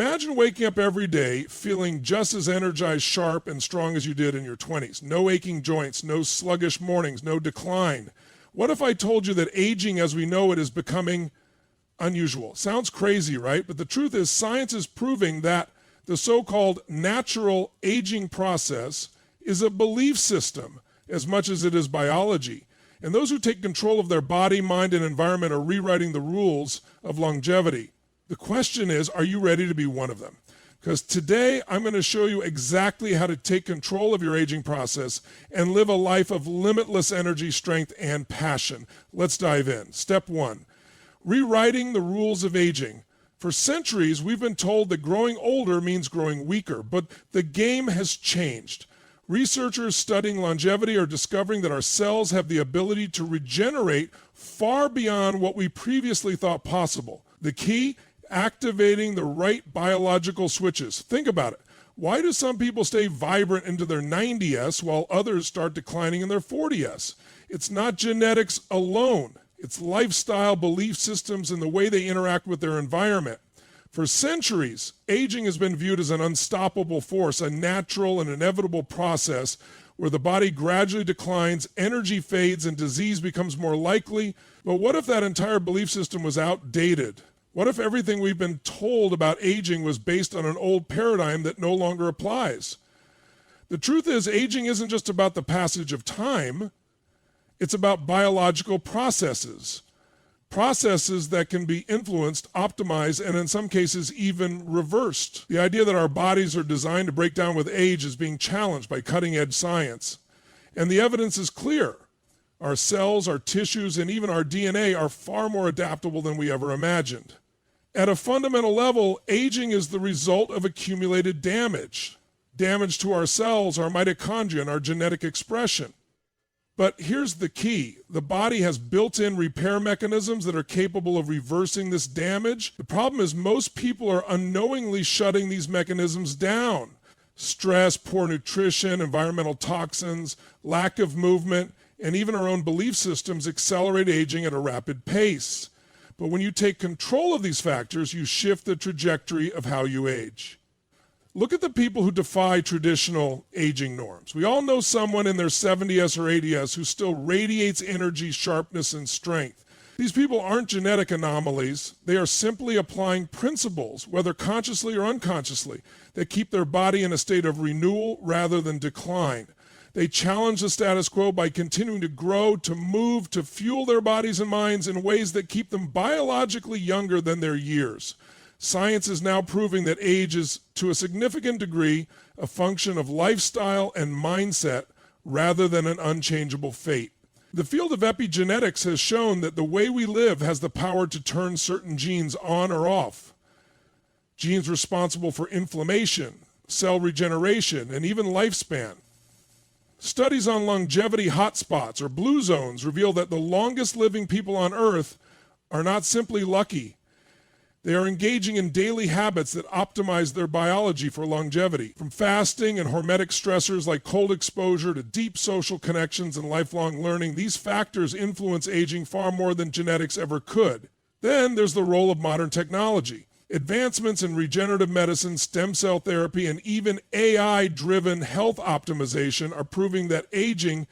Imagine waking up every day feeling just as energized, sharp, and strong as you did in your 20s. No aching joints, no sluggish mornings, no decline. What if I told you that aging as we know it is becoming unusual? Sounds crazy, right? But the truth is science is proving that the so-called natural aging process is a belief system as much as it is biology. And those who take control of their body, mind, and environment are rewriting the rules of longevity. The question is, are you ready to be one of them? Because today I'm going to show you exactly how to take control of your aging process and live a life of limitless energy, strength, and passion. Let's dive in. Step 1, rewriting the rules of aging. For centuries, we've been told that growing older means growing weaker, but the game has changed. Researchers studying longevity are discovering that our cells have the ability to regenerate far beyond what we previously thought possible. The key? Activating the right biological switches. Think about it. Why do some people stay vibrant into their 90s while others start declining in their 40s? It's not genetics alone. It's lifestyle, belief systems, and the way they interact with their environment. For centuries, aging has been viewed as an unstoppable force, a natural and inevitable process where the body gradually declines, energy fades, and disease becomes more likely. But what if that entire belief system was outdated? What if everything we've been told about aging was based on an old paradigm that no longer applies? The truth is, aging isn't just about the passage of time. It's about biological processes. Processes that can be influenced, optimized, and in some cases even reversed. The idea that our bodies are designed to break down with age is being challenged by cutting-edge science. And the evidence is clear. Our cells, our tissues, and even our DNA are far more adaptable than we ever imagined. At a fundamental level, aging is the result of accumulated damage. Damage to our cells, our mitochondria, and our genetic expression. But here's the key. The body has built-in repair mechanisms that are capable of reversing this damage. The problem is most people are unknowingly shutting these mechanisms down. Stress, poor nutrition, environmental toxins, lack of movement, and even our own belief systems accelerate aging at a rapid pace. But when you take control of these factors, you shift the trajectory of how you age. Look at the people who defy traditional aging norms. We all know someone in their 70s or 80s who still radiates energy, sharpness, and strength. These people aren't genetic anomalies. They are simply applying principles, whether consciously or unconsciously, that keep their body in a state of renewal rather than decline. They challenge the status quo by continuing to grow, to move, to fuel their bodies and minds in ways that keep them biologically younger than their years. Science is now proving that age is, to a significant degree, a function of lifestyle and mindset rather than an unchangeable fate. The field of epigenetics has shown that the way we live has the power to turn certain genes on or off. Genes responsible for inflammation, cell regeneration, and even lifespan. Studies on longevity hotspots or blue zones reveal that the longest living people on Earth are not simply lucky. They are engaging in daily habits that optimize their biology for longevity. From fasting and hormetic stressors like cold exposure to deep social connections and lifelong learning, these factors influence aging far more than genetics ever could. Then there's the role of modern technology. Advancements in regenerative medicine, stem cell therapy, and even AI-driven health optimization are proving that aging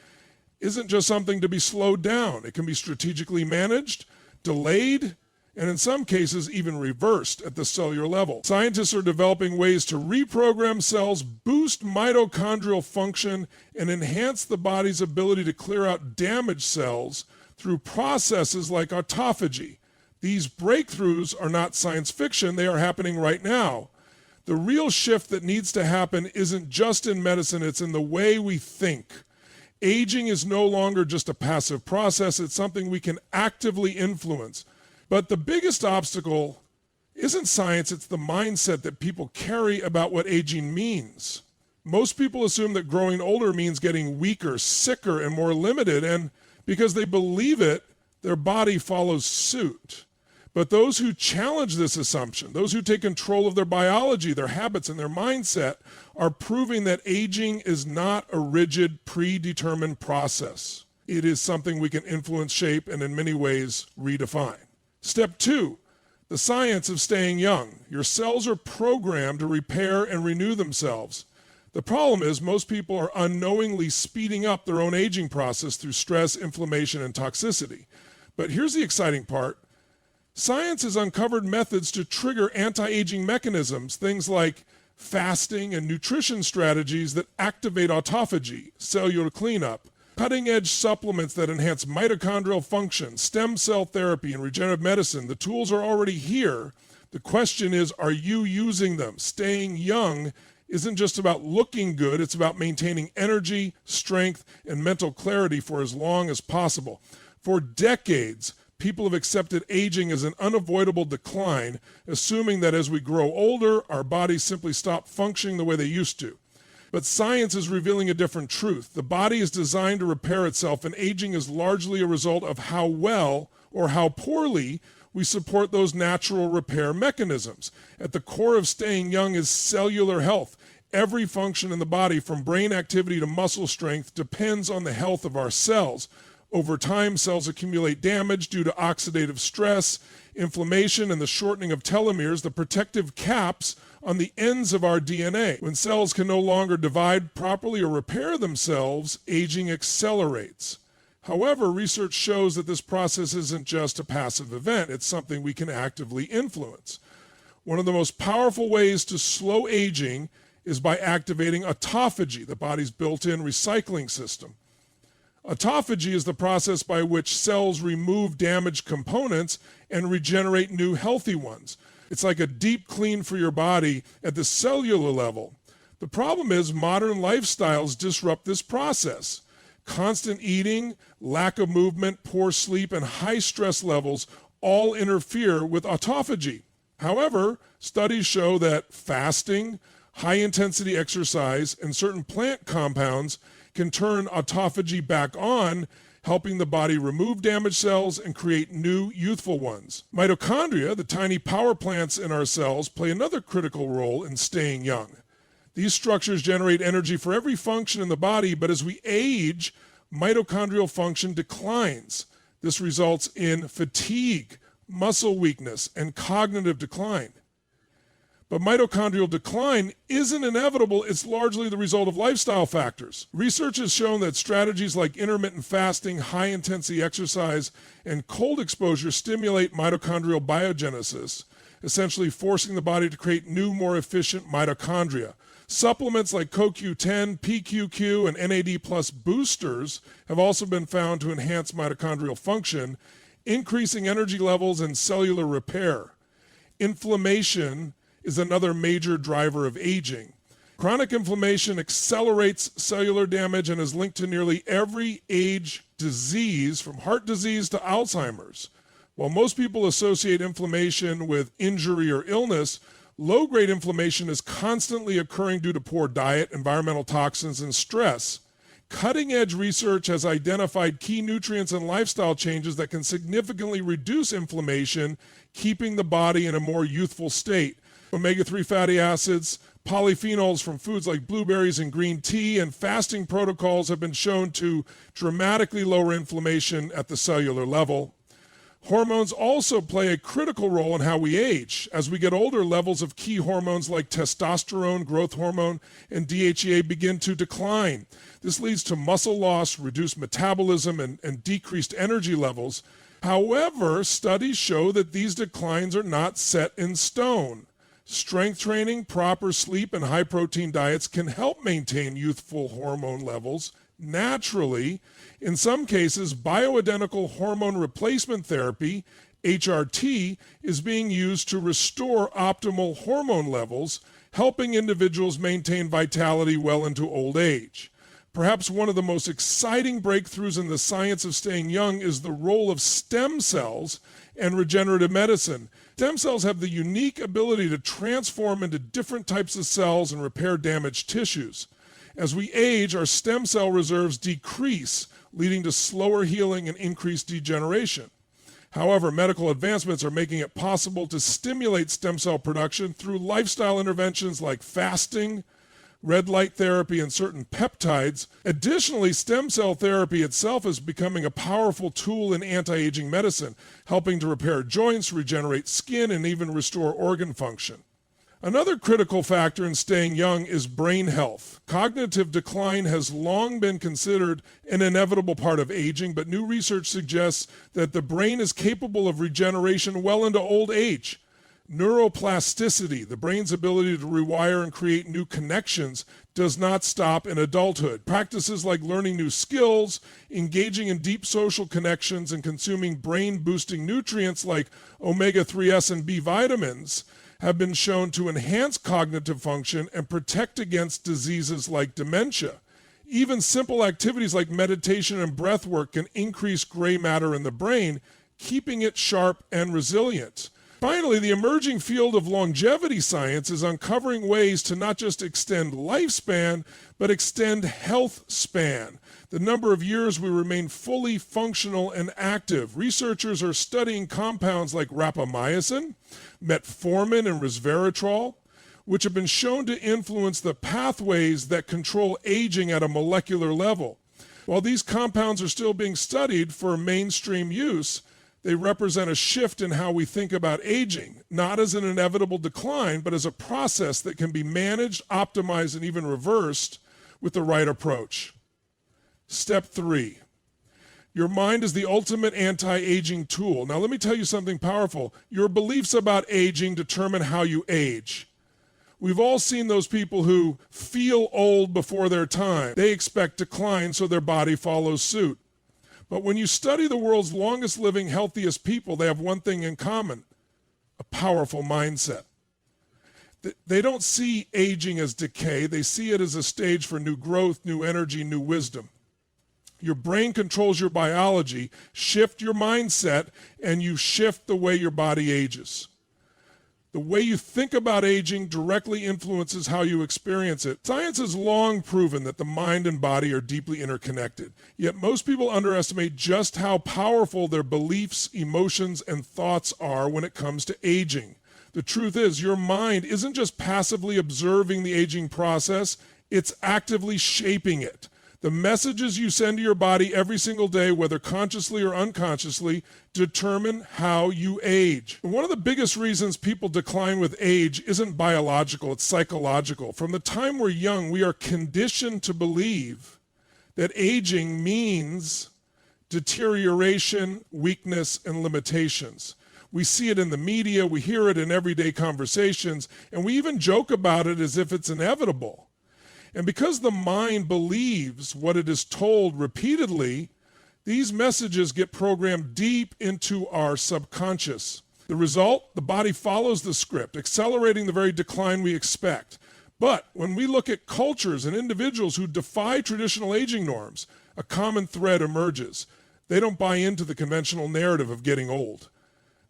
isn't just something to be slowed down. It can be strategically managed, delayed, and in some cases even reversed at the cellular level. Scientists are developing ways to reprogram cells, boost mitochondrial function, and enhance the body's ability to clear out damaged cells through processes like autophagy. These breakthroughs are not science fiction, they are happening right now. The real shift that needs to happen isn't just in medicine, it's in the way we think. Aging is no longer just a passive process, it's something we can actively influence. But the biggest obstacle isn't science, it's the mindset that people carry about what aging means. Most people assume that growing older means getting weaker, sicker, and more limited, and because they believe it, their body follows suit. But those who challenge this assumption, those who take control of their biology, their habits, and their mindset are proving that aging is not a rigid, predetermined process. It is something we can influence, shape, and in many ways redefine. Step 2, The science of staying young. Your cells are programmed to repair and renew themselves. The problem is most people are unknowingly speeding up their own aging process through stress, inflammation, and toxicity. But here's the exciting part. Science has uncovered methods to trigger anti-aging mechanisms, things like fasting and nutrition strategies that activate autophagy, cellular cleanup, cutting-edge supplements that enhance mitochondrial function, stem cell therapy, and regenerative medicine. The tools are already here. The question is, are you using them? Staying young isn't just about looking good, it's about maintaining energy, strength, and mental clarity for as long as possible. For decades, people have accepted aging as an unavoidable decline, assuming that as we grow older, our bodies simply stop functioning the way they used to. But science is revealing a different truth. The body is designed to repair itself, and aging is largely a result of how well or how poorly we support those natural repair mechanisms. At the core of staying young is cellular health. Every function in the body, from brain activity to muscle strength, depends on the health of our cells. Over time, cells accumulate damage due to oxidative stress, inflammation, and the shortening of telomeres, the protective caps on the ends of our DNA. When cells can no longer divide properly or repair themselves, aging accelerates. However, research shows that this process isn't just a passive event, it's something we can actively influence. One of the most powerful ways to slow aging is by activating autophagy, the body's built-in recycling system. Autophagy is the process by which cells remove damaged components and regenerate new healthy ones. It's like a deep clean for your body at the cellular level. The problem is modern lifestyles disrupt this process. Constant eating, lack of movement, poor sleep, and high stress levels all interfere with autophagy. However, studies show that fasting, high-intensity exercise, and certain plant compounds can turn autophagy back on, helping the body remove damaged cells and create new, youthful ones. Mitochondria, the tiny power plants in our cells, play another critical role in staying young. These structures generate energy for every function in the body, but as we age, mitochondrial function declines. This results in fatigue, muscle weakness, and cognitive decline. But mitochondrial decline isn't inevitable, it's largely the result of lifestyle factors. Research has shown that strategies like intermittent fasting, high-intensity exercise, and cold exposure stimulate mitochondrial biogenesis, essentially forcing the body to create new, more efficient mitochondria. Supplements like CoQ10, PQQ, and NAD+ boosters have also been found to enhance mitochondrial function, increasing energy levels and cellular repair. Inflammation is another major driver of aging. Chronic inflammation accelerates cellular damage and is linked to nearly every age disease, from heart disease to Alzheimer's. While most people associate inflammation with injury or illness, low-grade inflammation is constantly occurring due to poor diet, environmental toxins, and stress. Cutting-edge research has identified key nutrients and lifestyle changes that can significantly reduce inflammation, keeping the body in a more youthful state. Omega-3 fatty acids, polyphenols from foods like blueberries and green tea, and fasting protocols have been shown to dramatically lower inflammation at the cellular level. Hormones also play a critical role in how we age. As we get older, levels of key hormones like testosterone, growth hormone, and DHEA begin to decline. This leads to muscle loss, reduced metabolism, and decreased energy levels. However, studies show that these declines are not set in stone. Strength training, proper sleep, and high-protein diets can help maintain youthful hormone levels naturally. In some cases, bioidentical hormone replacement therapy, HRT, is being used to restore optimal hormone levels, helping individuals maintain vitality well into old age. Perhaps one of the most exciting breakthroughs in the science of staying young is the role of stem cells and regenerative medicine. Stem cells have the unique ability to transform into different types of cells and repair damaged tissues. As we age, our stem cell reserves decrease, leading to slower healing and increased degeneration. However, medical advancements are making it possible to stimulate stem cell production through lifestyle interventions like fasting, red light therapy, and certain peptides. Additionally, stem cell therapy itself is becoming a powerful tool in anti-aging medicine, helping to repair joints, regenerate skin, and even restore organ function. Another critical factor in staying young is brain health. Cognitive decline has long been considered an inevitable part of aging, but new research suggests that the brain is capable of regeneration well into old age. Neuroplasticity, the brain's ability to rewire and create new connections, does not stop in adulthood. Practices like learning new skills, engaging in deep social connections, and consuming brain-boosting nutrients like omega-3s and B vitamins have been shown to enhance cognitive function and protect against diseases like dementia. Even simple activities like meditation and breath work can increase gray matter in the brain, keeping it sharp and resilient. Finally, the emerging field of longevity science is uncovering ways to not just extend lifespan, but extend health span, the number of years we remain fully functional and active. Researchers are studying compounds like rapamycin, metformin, and resveratrol, which have been shown to influence the pathways that control aging at a molecular level. While these compounds are still being studied for mainstream use, they represent a shift in how we think about aging, not as an inevitable decline, but as a process that can be managed, optimized, and even reversed with the right approach. Step 3. Your mind is the ultimate anti-aging tool. Now let me tell you something powerful. Your beliefs about aging determine how you age. We've all seen those people who feel old before their time. They expect decline, so their body follows suit. But when you study the world's longest living, healthiest people, they have one thing in common: a powerful mindset. They don't see aging as decay. They see it as a stage for new growth, new energy, new wisdom. Your brain controls your biology. Shift your mindset, and you shift the way your body ages. The way you think about aging directly influences how you experience it. Science has long proven that the mind and body are deeply interconnected. Yet most people underestimate just how powerful their beliefs, emotions, and thoughts are when it comes to aging. The truth is, your mind isn't just passively observing the aging process, it's actively shaping it. The messages you send to your body every single day, whether consciously or unconsciously, determine how you age. And one of the biggest reasons people decline with age isn't biological, it's psychological. From the time we're young, we are conditioned to believe that aging means deterioration, weakness, and limitations. We see it in the media, we hear it in everyday conversations, and we even joke about it as if it's inevitable. And because the mind believes what it is told repeatedly, these messages get programmed deep into our subconscious. The result, the body follows the script, accelerating the very decline we expect. But when we look at cultures and individuals who defy traditional aging norms, a common thread emerges. They don't buy into the conventional narrative of getting old.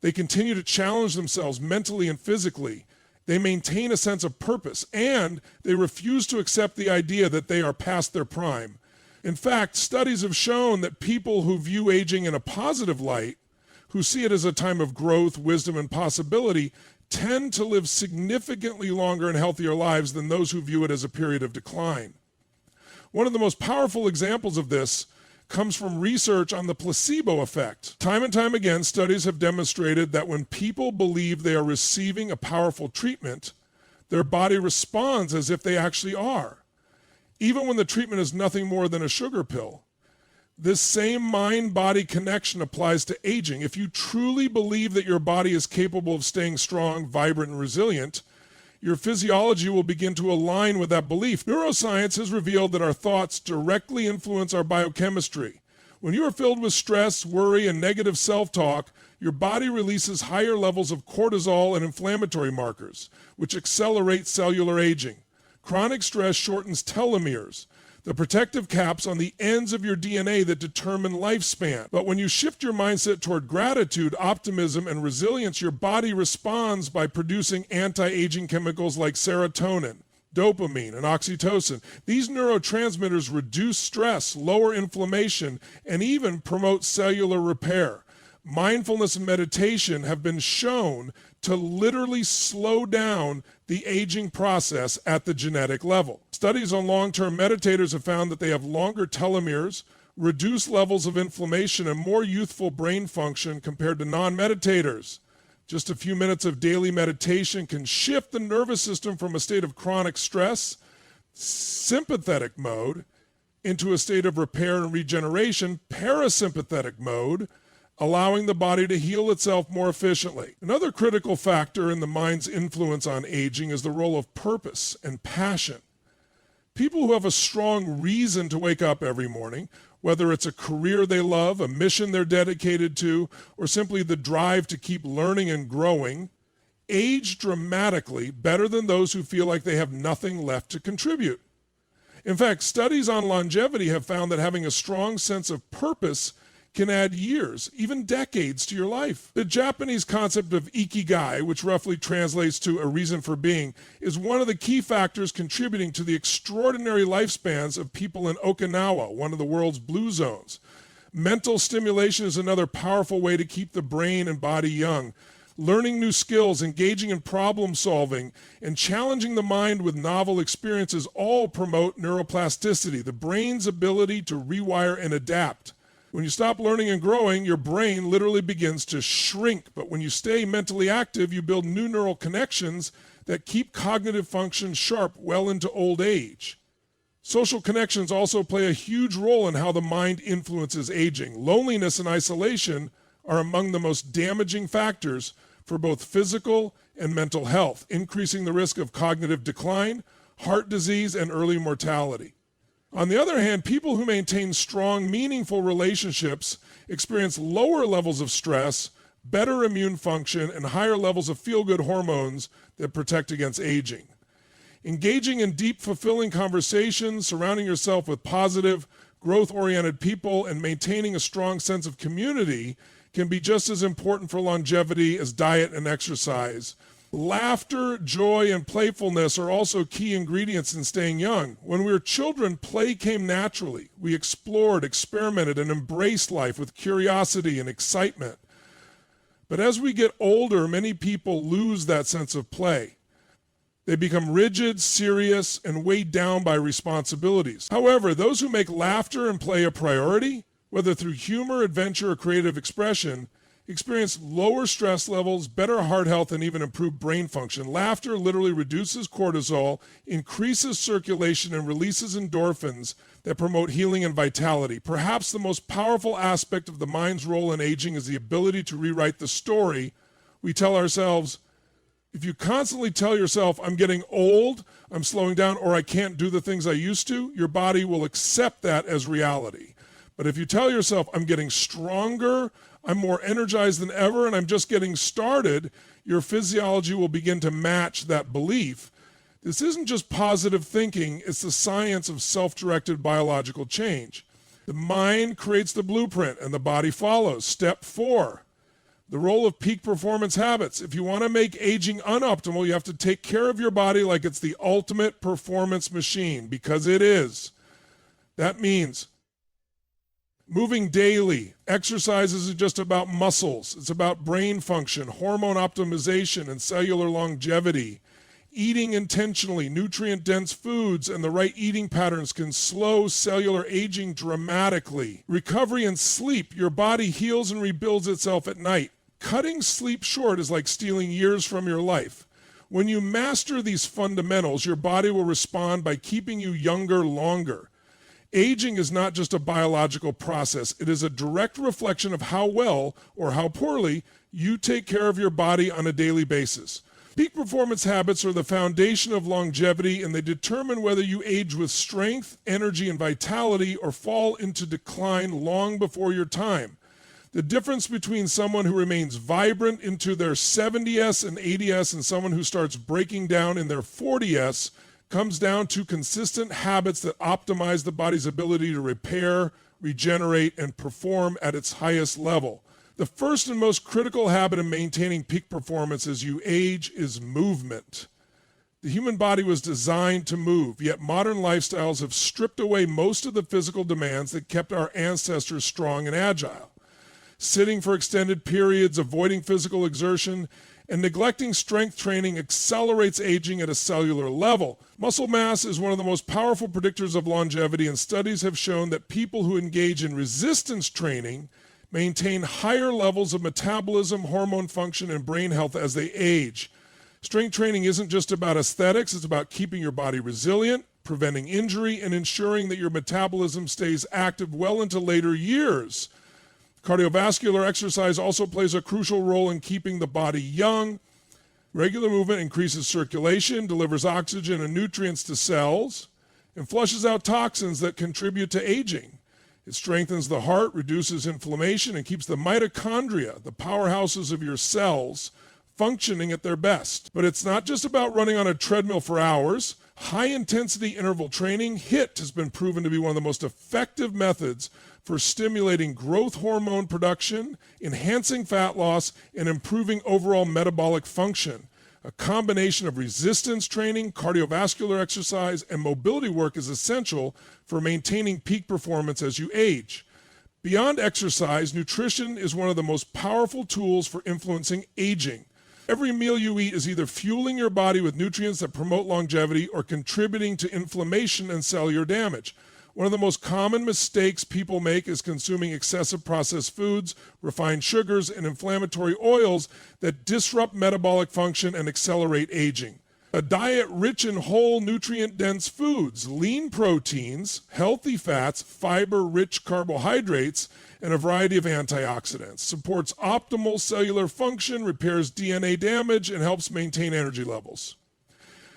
They continue to challenge themselves mentally and physically. They maintain a sense of purpose, and they refuse to accept the idea that they are past their prime. In fact, studies have shown that people who view aging in a positive light, who see it as a time of growth, wisdom, and possibility, tend to live significantly longer and healthier lives than those who view it as a period of decline. One of the most powerful examples of this comes from research on the placebo effect. Time and time again, studies have demonstrated that when people believe they are receiving a powerful treatment, their body responds as if they actually are, even when the treatment is nothing more than a sugar pill. This same mind-body connection applies to aging. If you truly believe that your body is capable of staying strong, vibrant, and resilient, your physiology will begin to align with that belief. Neuroscience has revealed that our thoughts directly influence our biochemistry. When you are filled with stress, worry, and negative self-talk, your body releases higher levels of cortisol and inflammatory markers, which accelerate cellular aging. Chronic stress shortens telomeres, the protective caps on the ends of your DNA that determine lifespan. But when you shift your mindset toward gratitude, optimism, and resilience, your body responds by producing anti-aging chemicals like serotonin, dopamine, and oxytocin. These neurotransmitters reduce stress, lower inflammation, and even promote cellular repair. Mindfulness and meditation have been shown to literally slow down the aging process at the genetic level. Studies on long-term meditators have found that they have longer telomeres, reduced levels of inflammation, and more youthful brain function compared to non-meditators. Just a few minutes of daily meditation can shift the nervous system from a state of chronic stress, sympathetic mode, into a state of repair and regeneration, parasympathetic mode, allowing the body to heal itself more efficiently. Another critical factor in the mind's influence on aging is the role of purpose and passion. People who have a strong reason to wake up every morning, whether it's a career they love, a mission they're dedicated to, or simply the drive to keep learning and growing, age dramatically better than those who feel like they have nothing left to contribute. In fact, studies on longevity have found that having a strong sense of purpose can add years, even decades to your life. The Japanese concept of ikigai, which roughly translates to a reason for being, is one of the key factors contributing to the extraordinary lifespans of people in Okinawa, one of the world's blue zones. Mental stimulation is another powerful way to keep the brain and body young. Learning new skills, engaging in problem solving, and challenging the mind with novel experiences all promote neuroplasticity, the brain's ability to rewire and adapt. When you stop learning and growing, your brain literally begins to shrink. But when you stay mentally active, you build new neural connections that keep cognitive function sharp well into old age. Social connections also play a huge role in how the mind influences aging. Loneliness and isolation are among the most damaging factors for both physical and mental health, increasing the risk of cognitive decline, heart disease, and early mortality. On the other hand, people who maintain strong, meaningful relationships experience lower levels of stress, better immune function, and higher levels of feel-good hormones that protect against aging. Engaging in deep, fulfilling conversations, surrounding yourself with positive, growth-oriented people, and maintaining a strong sense of community can be just as important for longevity as diet and exercise. Laughter, joy, and playfulness are also key ingredients in staying young. When we were children, play came naturally. We explored, experimented, and embraced life with curiosity and excitement. But as we get older, many people lose that sense of play. They become rigid, serious, and weighed down by responsibilities. However, those who make laughter and play a priority, whether through humor, adventure, or creative expression, experience lower stress levels, better heart health, and even improved brain function. Laughter literally reduces cortisol, increases circulation, and releases endorphins that promote healing and vitality. Perhaps the most powerful aspect of the mind's role in aging is the ability to rewrite the story we tell ourselves. If you constantly tell yourself, I'm getting old, I'm slowing down, or I can't do the things I used to, your body will accept that as reality. But if you tell yourself, I'm getting stronger, I'm more energized than ever, and I'm just getting started, your physiology will begin to match that belief. This isn't just positive thinking, it's the science of self-directed biological change. The mind creates the blueprint and the body follows. Step 4, the role of peak performance habits. If you want to make aging unoptimal, you have to take care of your body like it's the ultimate performance machine, because it is. That means moving daily. Exercise isn't just about muscles. It's about brain function, hormone optimization, and cellular longevity. Eating intentionally, nutrient-dense foods, and the right eating patterns can slow cellular aging dramatically. Recovery and sleep. Your body heals and rebuilds itself at night. Cutting sleep short is like stealing years from your life. When you master these fundamentals, your body will respond by keeping you younger longer. Aging is not just a biological process. It is a direct reflection of how well or how poorly you take care of your body on a daily basis. Peak performance habits are the foundation of longevity, and they determine whether you age with strength, energy, and vitality or fall into decline long before your time. The difference between someone who remains vibrant into their 70s and 80s and someone who starts breaking down in their 40s comes down to consistent habits that optimize the body's ability to repair, regenerate, and perform at its highest level. The first and most critical habit in maintaining peak performance as you age is movement. The human body was designed to move, yet modern lifestyles have stripped away most of the physical demands that kept our ancestors strong and agile. Sitting for extended periods, avoiding physical exertion, And neglecting strength training accelerates aging at a cellular level. Muscle mass is one of the most powerful predictors of longevity, and studies have shown that people who engage in resistance training maintain higher levels of metabolism, hormone function, and brain health as they age. Strength training isn't just about aesthetics, it's about keeping your body resilient, preventing injury, and ensuring that your metabolism stays active well into later years. Cardiovascular exercise also plays a crucial role in keeping the body young. Regular movement increases circulation, delivers oxygen and nutrients to cells, and flushes out toxins that contribute to aging. It strengthens the heart, reduces inflammation, and keeps the mitochondria, the powerhouses of your cells, functioning at their best. But it's not just about running on a treadmill for hours. High-intensity interval training, HIIT, has been proven to be one of the most effective methods for stimulating growth hormone production, enhancing fat loss, and improving overall metabolic function. A combination of resistance training, cardiovascular exercise, and mobility work is essential for maintaining peak performance as you age. Beyond exercise, nutrition is one of the most powerful tools for influencing aging. Every meal you eat is either fueling your body with nutrients that promote longevity or contributing to inflammation and cellular damage. One of the most common mistakes people make is consuming excessive processed foods, refined sugars, and inflammatory oils that disrupt metabolic function and accelerate aging. A diet rich in whole, nutrient-dense foods, lean proteins, healthy fats, fiber-rich carbohydrates, and a variety of antioxidants supports optimal cellular function, repairs DNA damage, and helps maintain energy levels.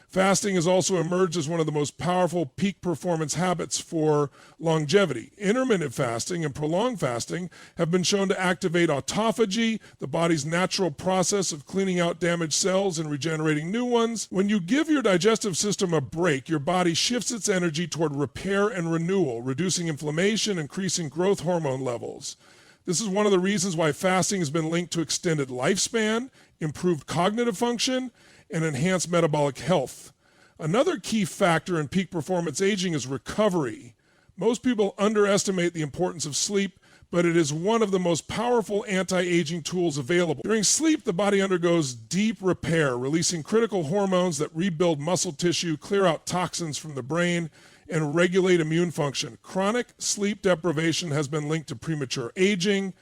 Fasting has also emerged as one of the most powerful peak performance habits for longevity. Intermittent fasting and prolonged fasting have been shown to activate autophagy, the body's natural process of cleaning out damaged cells and regenerating new ones. When you give your digestive system a break, your body shifts its energy toward repair and renewal, reducing inflammation, increasing growth hormone levels. This is one of the reasons why fasting has been linked to extended lifespan, improved cognitive function, and enhanced metabolic health. Another key factor in peak performance aging is recovery. Most people underestimate the importance of sleep, but it is one of the most powerful anti-aging tools available. During sleep, the body undergoes deep repair, releasing critical hormones that rebuild muscle tissue, clear out toxins from the brain, and regulate immune function. Chronic sleep deprivation has been linked to premature aging,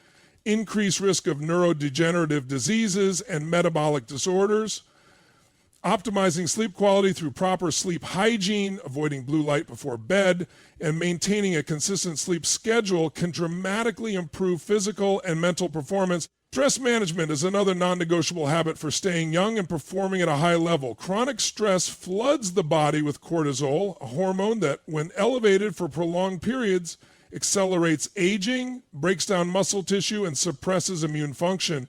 increased risk of neurodegenerative diseases, and metabolic disorders. Optimizing sleep quality through proper sleep hygiene, avoiding blue light before bed, and maintaining a consistent sleep schedule can dramatically improve physical and mental performance. Stress management is another non-negotiable habit for staying young and performing at a high level. Chronic stress floods the body with cortisol, a hormone that, when elevated for prolonged periods, accelerates aging, breaks down muscle tissue, and suppresses immune function.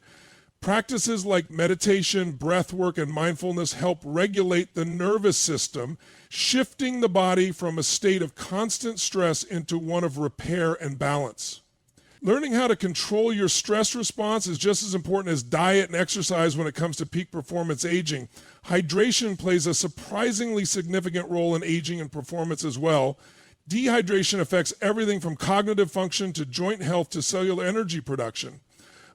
Practices like meditation, breath work, and mindfulness help regulate the nervous system, shifting the body from a state of constant stress into one of repair and balance. Learning how to control your stress response is just as important as diet and exercise when it comes to peak performance aging. Hydration plays a surprisingly significant role in aging and performance as well. Dehydration affects everything from cognitive function to joint health to cellular energy production.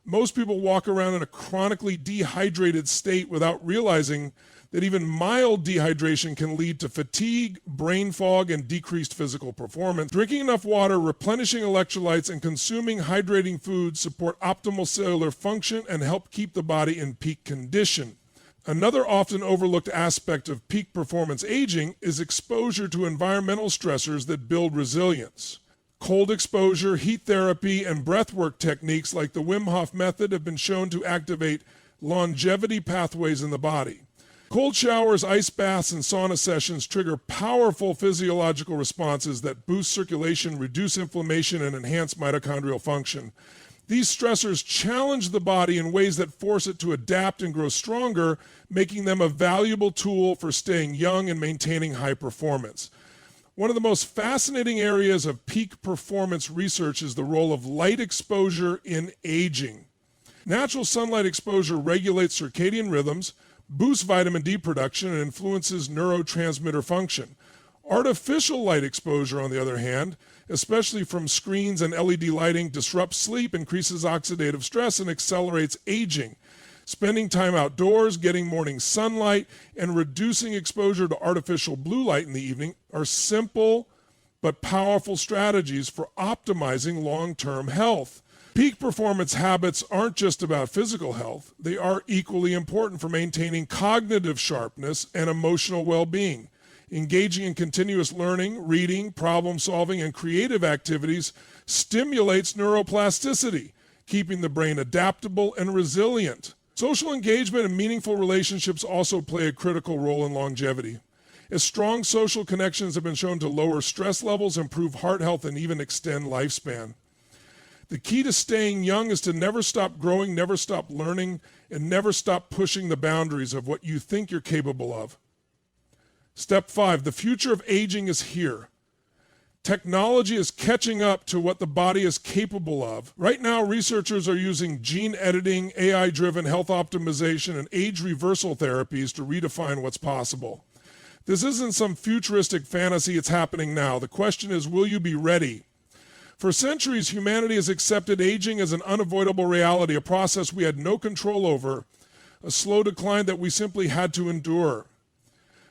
Most people walk around in a chronically dehydrated state without realizing that even mild dehydration can lead to fatigue, brain fog, and decreased physical performance. Drinking enough water, replenishing electrolytes, and consuming hydrating foods support optimal cellular function and help keep the body in peak condition. Another often overlooked aspect of peak performance aging is exposure to environmental stressors that build resilience. Cold exposure, heat therapy, and breathwork techniques like the Wim Hof method have been shown to activate longevity pathways in the body. Cold showers, ice baths, and sauna sessions trigger powerful physiological responses that boost circulation, reduce inflammation, and enhance mitochondrial function. These stressors challenge the body in ways that force it to adapt and grow stronger, making them a valuable tool for staying young and maintaining high performance. One of the most fascinating areas of peak performance research is the role of light exposure in aging. Natural sunlight exposure regulates circadian rhythms, boosts vitamin D production, and influences neurotransmitter function. Artificial light exposure, on the other hand, especially from screens and LED lighting, disrupts sleep, increases oxidative stress, and accelerates aging. Spending time outdoors, getting morning sunlight, and reducing exposure to artificial blue light in the evening are simple but powerful strategies for optimizing long-term health. Peak performance habits aren't just about physical health. They are equally important for maintaining cognitive sharpness and emotional well-being. Engaging in continuous learning, reading, problem solving, and creative activities stimulates neuroplasticity, keeping the brain adaptable and resilient. Social engagement and meaningful relationships also play a critical role in longevity, as strong social connections have been shown to lower stress levels, improve heart health, and even extend lifespan. The key to staying young is to never stop growing, never stop learning, and never stop pushing the boundaries of what you think you're capable of. Step 5, the future of aging is here. Technology is catching up to what the body is capable of. Right now, researchers are using gene editing, AI-driven health optimization, and age reversal therapies to redefine what's possible. This isn't some futuristic fantasy, it's happening now. The question is, will you be ready? For centuries, humanity has accepted aging as an unavoidable reality, a process we had no control over, a slow decline that we simply had to endure.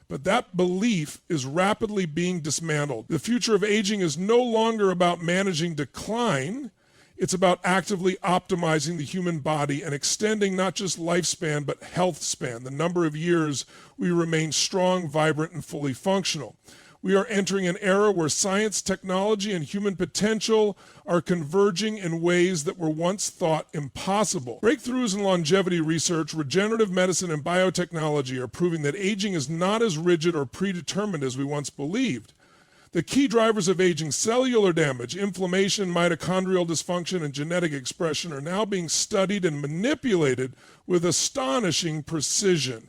But that belief is rapidly being dismantled. The future of aging is no longer about managing decline. It's about actively optimizing the human body and extending not just lifespan, but health span, the number of years we remain strong, vibrant, and fully functional. We are entering an era where science, technology, and human potential are converging in ways that were once thought impossible. Breakthroughs in longevity research, regenerative medicine, and biotechnology are proving that aging is not as rigid or predetermined as we once believed. The key drivers of aging, cellular damage, inflammation, mitochondrial dysfunction, and genetic expression, are now being studied and manipulated with astonishing precision.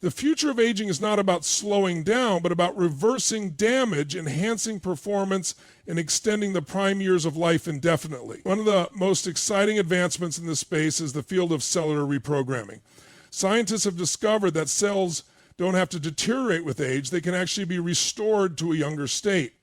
The future of aging is not about slowing down, but about reversing damage, enhancing performance, and extending the prime years of life indefinitely. One of the most exciting advancements in this space is the field of cellular reprogramming. Scientists have discovered that cells don't have to deteriorate with age, they can actually be restored to a younger state.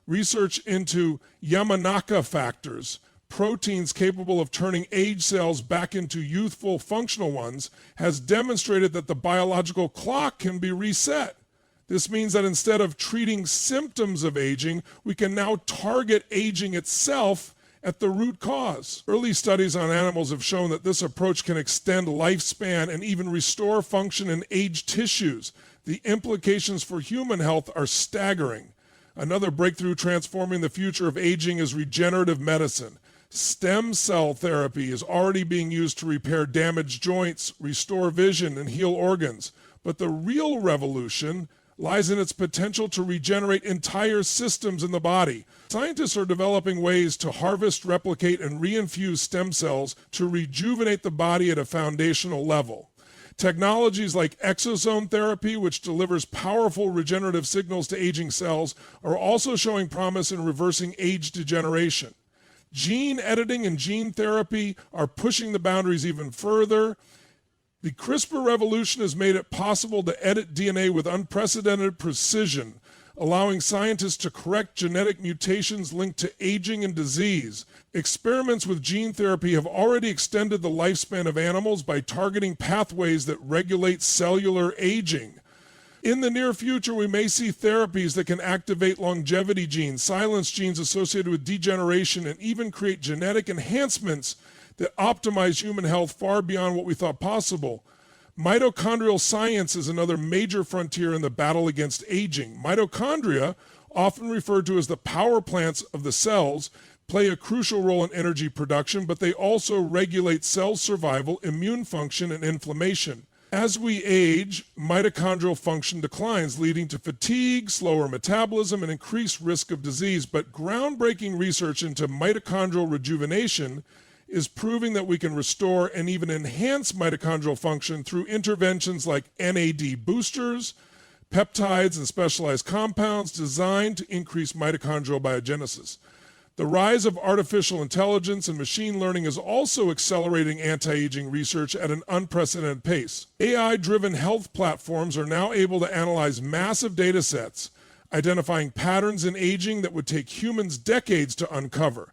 Research into Yamanaka factors, proteins capable of turning age cells back into youthful, functional ones, has demonstrated that the biological clock can be reset. This means that instead of treating symptoms of aging, we can now target aging itself at the root cause. Early studies on animals have shown that this approach can extend lifespan and even restore function in aged tissues. The implications for human health are staggering. Another breakthrough transforming the future of aging is regenerative medicine. Stem cell therapy is already being used to repair damaged joints, restore vision, and heal organs. But the real revolution lies in its potential to regenerate entire systems in the body. Scientists are developing ways to harvest, replicate, and reinfuse stem cells to rejuvenate the body at a foundational level. Technologies like exosome therapy, which delivers powerful regenerative signals to aging cells, are also showing promise in reversing age degeneration. Gene editing and gene therapy are pushing the boundaries even further. The CRISPR revolution has made it possible to edit DNA with unprecedented precision, allowing scientists to correct genetic mutations linked to aging and disease. Experiments with gene therapy have already extended the lifespan of animals by targeting pathways that regulate cellular aging. In the near future, we may see therapies that can activate longevity genes, silence genes associated with degeneration, and even create genetic enhancements that optimize human health far beyond what we thought possible. Mitochondrial science is another major frontier in the battle against aging. Mitochondria, often referred to as the power plants of the cells, play a crucial role in energy production, but they also regulate cell survival, immune function, and inflammation. As we age, mitochondrial function declines, leading to fatigue, slower metabolism, and increased risk of disease. But groundbreaking research into mitochondrial rejuvenation is proving that we can restore and even enhance mitochondrial function through interventions like NAD boosters, peptides, and specialized compounds designed to increase mitochondrial biogenesis. The rise of artificial intelligence and machine learning is also accelerating anti-aging research at an unprecedented pace. AI-driven health platforms are now able to analyze massive data sets, identifying patterns in aging that would take humans decades to uncover.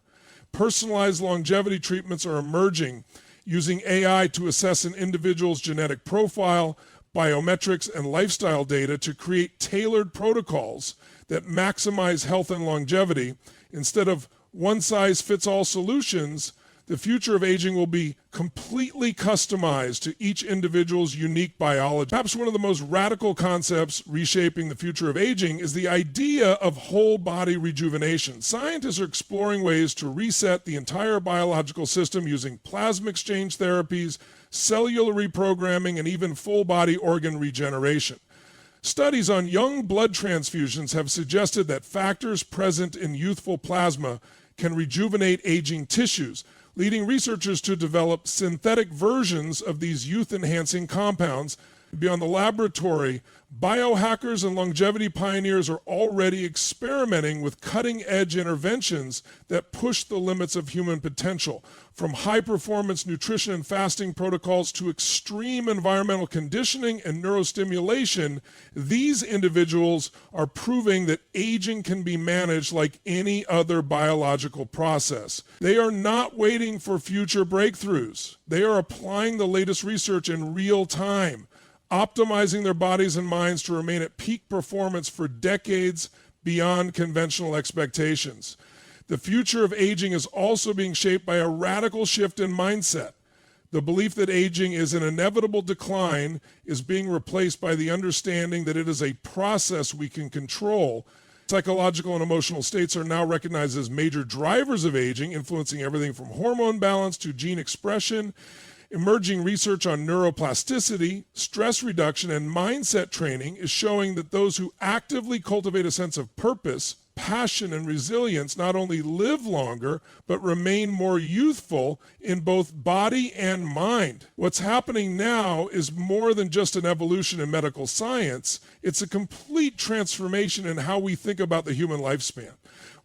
Personalized longevity treatments are emerging, using AI to assess an individual's genetic profile, biometrics, and lifestyle data to create tailored protocols that maximize health and longevity. Instead of one-size-fits-all solutions, the future of aging will be completely customized to each individual's unique biology. Perhaps one of the most radical concepts reshaping the future of aging is the idea of whole body rejuvenation. Scientists are exploring ways to reset the entire biological system using plasma exchange therapies, cellular reprogramming, and even full body organ regeneration. Studies on young blood transfusions have suggested that factors present in youthful plasma can rejuvenate aging tissues, leading researchers to develop synthetic versions of these youth-enhancing compounds. Beyond the laboratory, biohackers and longevity pioneers are already experimenting with cutting-edge interventions that push the limits of human potential. From high-performance nutrition and fasting protocols to extreme environmental conditioning and neurostimulation, these individuals are proving that aging can be managed like any other biological process. They are not waiting for future breakthroughs. They are applying the latest research in real time, optimizing their bodies and minds to remain at peak performance for decades beyond conventional expectations. The future of aging is also being shaped by a radical shift in mindset. The belief that aging is an inevitable decline is being replaced by the understanding that it is a process we can control. Psychological and emotional states are now recognized as major drivers of aging, influencing everything from hormone balance to gene expression. Emerging research on neuroplasticity, stress reduction, and mindset training is showing that those who actively cultivate a sense of purpose, passion, and resilience not only live longer, but remain more youthful in both body and mind. What's happening now is more than just an evolution in medical science. It's a complete transformation in how we think about the human lifespan.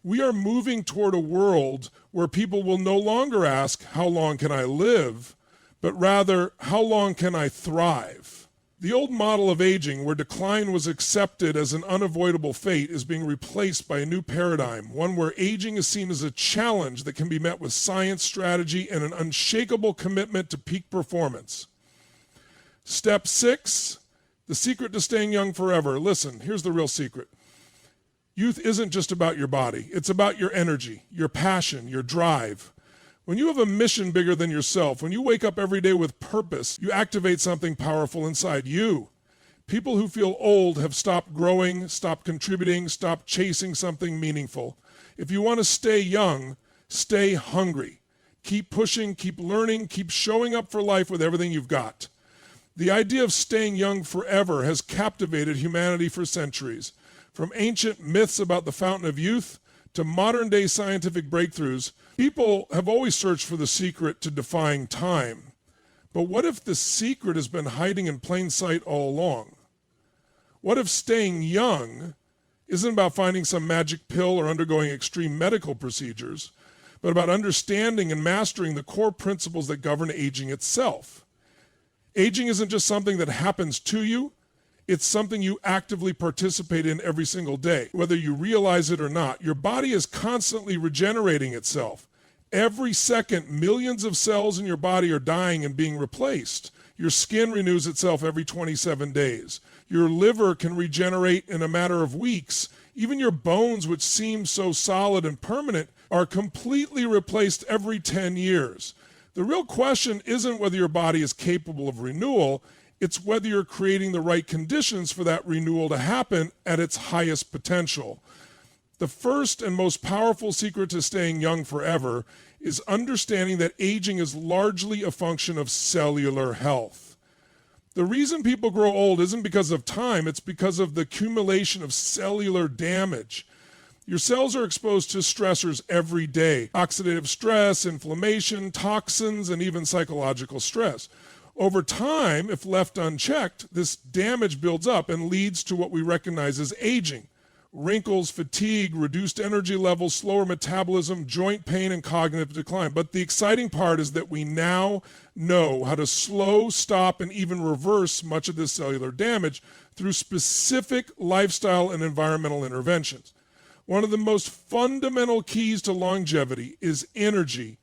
We are moving toward a world where people will no longer ask, "How long can I live?" but rather, "How long can I thrive?" The old model of aging, where decline was accepted as an unavoidable fate, is being replaced by a new paradigm, one where aging is seen as a challenge that can be met with science, strategy, and an unshakable commitment to peak performance. Step 6, the secret to staying young forever. Listen, here's the real secret. Youth isn't just about your body. It's about your energy, your passion, your drive. When you have a mission bigger than yourself, when you wake up every day with purpose, you activate something powerful inside you. People who feel old have stopped growing, stopped contributing, stopped chasing something meaningful. If you want to stay young, stay hungry. Keep pushing, keep learning, keep showing up for life with everything you've got. The idea of staying young forever has captivated humanity for centuries. From ancient myths about the fountain of youth to modern-day scientific breakthroughs, people have always searched for the secret to defying time. But what if the secret has been hiding in plain sight all along? What if staying young isn't about finding some magic pill or undergoing extreme medical procedures, but about understanding and mastering the core principles that govern aging itself? Aging isn't just something that happens to you. It's something you actively participate in every single day, whether you realize it or not. Your body is constantly regenerating itself. Every second, millions of cells in your body are dying and being replaced. Your skin renews itself every 27 days. Your liver can regenerate in a matter of weeks. Even your bones, which seem so solid and permanent, are completely replaced every 10 years. The real question isn't whether your body is capable of renewal. It's whether you're creating the right conditions for that renewal to happen at its highest potential. The first and most powerful secret to staying young forever is understanding that aging is largely a function of cellular health. The reason people grow old isn't because of time, it's because of the accumulation of cellular damage. Your cells are exposed to stressors every day: oxidative stress, inflammation, toxins, and even psychological stress. Over time, if left unchecked, this damage builds up and leads to what we recognize as aging. Wrinkles, fatigue, reduced energy levels, slower metabolism, joint pain, and cognitive decline. But the exciting part is that we now know how to slow, stop, and even reverse much of this cellular damage through specific lifestyle and environmental interventions. One of the most fundamental keys to longevity is energy.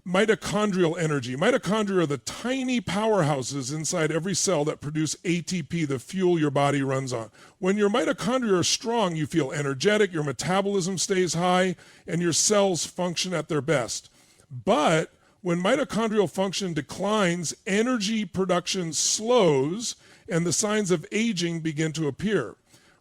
Mitochondrial energy. Mitochondria are the tiny powerhouses inside every cell that produce ATP, the fuel your body runs on. When your mitochondria are strong, you feel energetic, your metabolism stays high, and your cells function at their best. But when mitochondrial function declines, energy production slows, and the signs of aging begin to appear.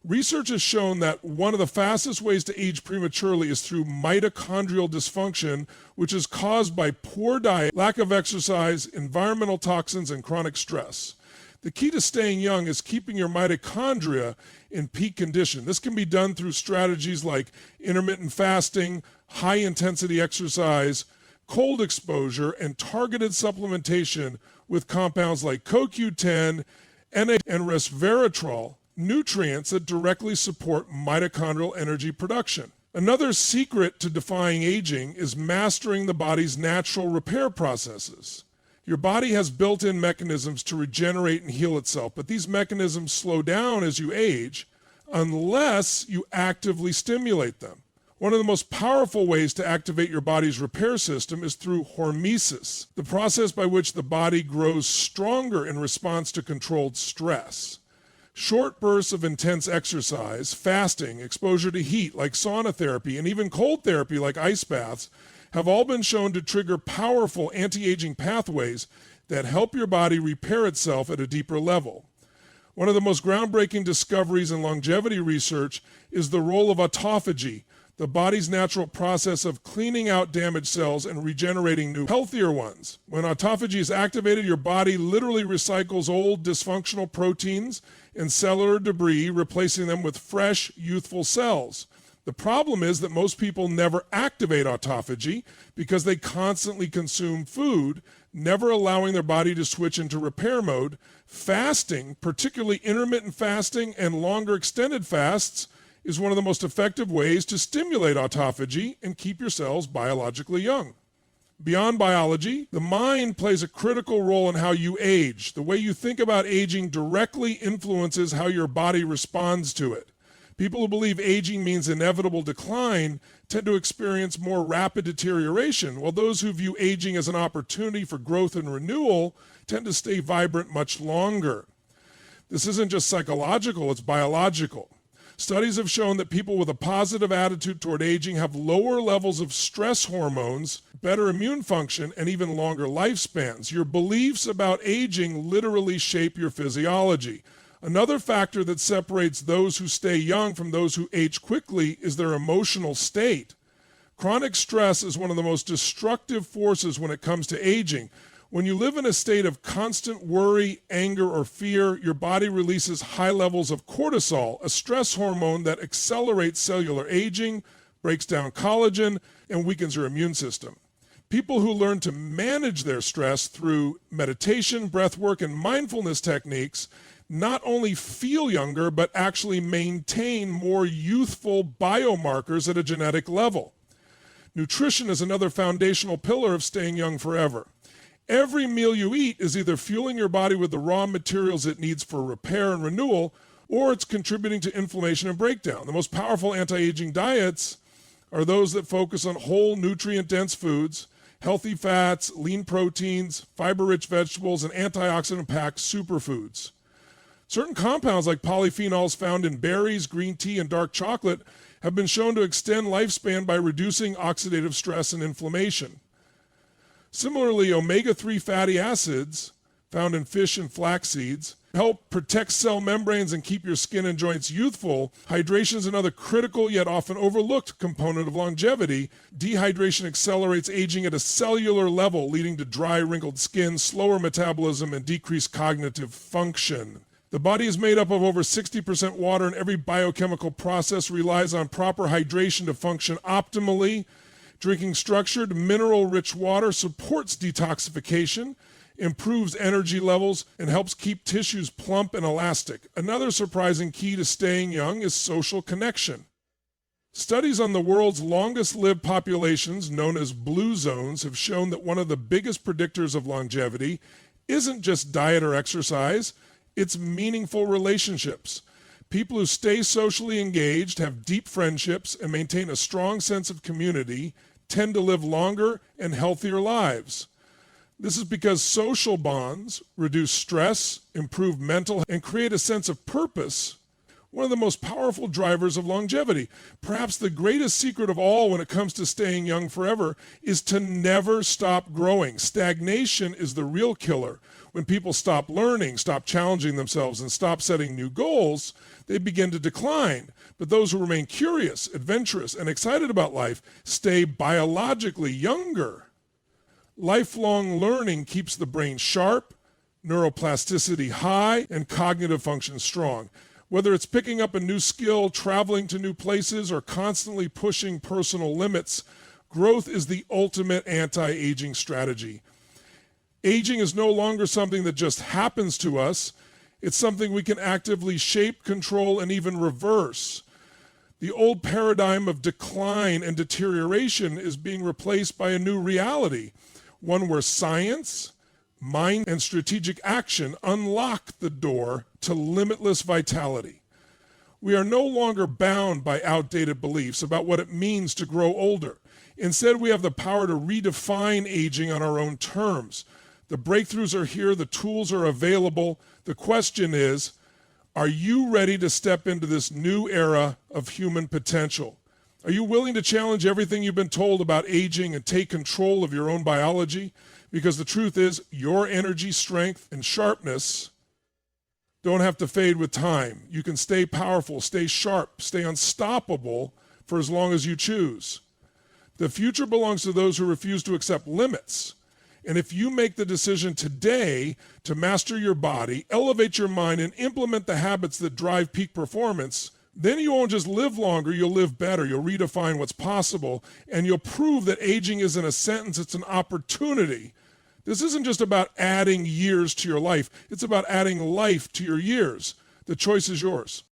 Research has shown that one of the fastest ways to age prematurely is through mitochondrial dysfunction, which is caused by poor diet, lack of exercise, environmental toxins, and chronic stress. The key to staying young is keeping your mitochondria in peak condition. This can be done through strategies like intermittent fasting, high-intensity exercise, cold exposure, and targeted supplementation with compounds like CoQ10 and resveratrol, nutrients that directly support mitochondrial energy production. Another secret to defying aging is mastering the body's natural repair processes. Your body has built-in mechanisms to regenerate and heal itself, but these mechanisms slow down as you age unless you actively stimulate them. One of the most powerful ways to activate your body's repair system is through hormesis, the process by which the body grows stronger in response to controlled stress. Short bursts of intense exercise, fasting, exposure to heat like sauna therapy, and even cold therapy like ice baths have all been shown to trigger powerful anti-aging pathways that help your body repair itself at a deeper level. One of the most groundbreaking discoveries in longevity research is the role of autophagy, the body's natural process of cleaning out damaged cells and regenerating new, healthier ones. When autophagy is activated, your body literally recycles old dysfunctional proteins and cellular debris, replacing them with fresh, youthful cells. The problem is that most people never activate autophagy because they constantly consume food, never allowing their body to switch into repair mode. Fasting, particularly intermittent fasting and longer extended fasts, is one of the most effective ways to stimulate autophagy and keep your cells biologically young. Beyond biology, the mind plays a critical role in how you age. The way you think about aging directly influences how your body responds to it. People who believe aging means inevitable decline tend to experience more rapid deterioration, while those who view aging as an opportunity for growth and renewal tend to stay vibrant much longer. This isn't just psychological, it's biological. Studies have shown that people with a positive attitude toward aging have lower levels of stress hormones, better immune function, and even longer lifespans. Your beliefs about aging literally shape your physiology. Another factor that separates those who stay young from those who age quickly is their emotional state. Chronic stress is one of the most destructive forces when it comes to aging. When you live in a state of constant worry, anger, or fear, your body releases high levels of cortisol, a stress hormone that accelerates cellular aging, breaks down collagen, and weakens your immune system. People who learn to manage their stress through meditation, breath work, and mindfulness techniques not only feel younger, but actually maintain more youthful biomarkers at a genetic level. Nutrition is another foundational pillar of staying young forever. Every meal you eat is either fueling your body with the raw materials it needs for repair and renewal, or it's contributing to inflammation and breakdown. The most powerful anti-aging diets are those that focus on whole, nutrient-dense foods, healthy fats, lean proteins, fiber-rich vegetables, and antioxidant-packed superfoods. Certain compounds like polyphenols found in berries, green tea, and dark chocolate have been shown to extend lifespan by reducing oxidative stress and inflammation. Similarly, omega-3 fatty acids found in fish and flax seeds help protect cell membranes and keep your skin and joints youthful. Hydration is another critical yet often overlooked component of longevity. Dehydration accelerates aging at a cellular level, leading to dry, wrinkled skin, slower metabolism, and decreased cognitive function. The body is made up of over 60% water, and every biochemical process relies on proper hydration to function optimally. Drinking structured, mineral-rich water supports detoxification, improves energy levels, and helps keep tissues plump and elastic. Another surprising key to staying young is social connection. Studies on the world's longest-lived populations, known as blue zones, have shown that one of the biggest predictors of longevity isn't just diet or exercise, it's meaningful relationships. People who stay socially engaged, have deep friendships, and maintain a strong sense of community tend to live longer and healthier lives. This is because social bonds reduce stress, improve mental, and create a sense of purpose, one of the most powerful drivers of longevity. Perhaps the greatest secret of all when it comes to staying young forever is to never stop growing. Stagnation is the real killer. When people stop learning, stop challenging themselves, and stop setting new goals, they begin to decline. But those who remain curious, adventurous, and excited about life stay biologically younger. Lifelong learning keeps the brain sharp, neuroplasticity high, and cognitive function strong. Whether it's picking up a new skill, traveling to new places, or constantly pushing personal limits, growth is the ultimate anti-aging strategy. Aging is no longer something that just happens to us. It's something we can actively shape, control, and even reverse. The old paradigm of decline and deterioration is being replaced by a new reality, one where science, mind, and strategic action unlock the door to limitless vitality. We are no longer bound by outdated beliefs about what it means to grow older. Instead, we have the power to redefine aging on our own terms. The breakthroughs are here, the tools are available. The question is, are you ready to step into this new era of human potential? Are you willing to challenge everything you've been told about aging and take control of your own biology? Because the truth is, your energy, strength, and sharpness don't have to fade with time. You can stay powerful, stay sharp, stay unstoppable for as long as you choose. The future belongs to those who refuse to accept limits. And if you make the decision today to master your body, elevate your mind, and implement the habits that drive peak performance, then you won't just live longer, you'll live better. You'll redefine what's possible, and you'll prove that aging isn't a sentence, it's an opportunity. This isn't just about adding years to your life, it's about adding life to your years. The choice is yours.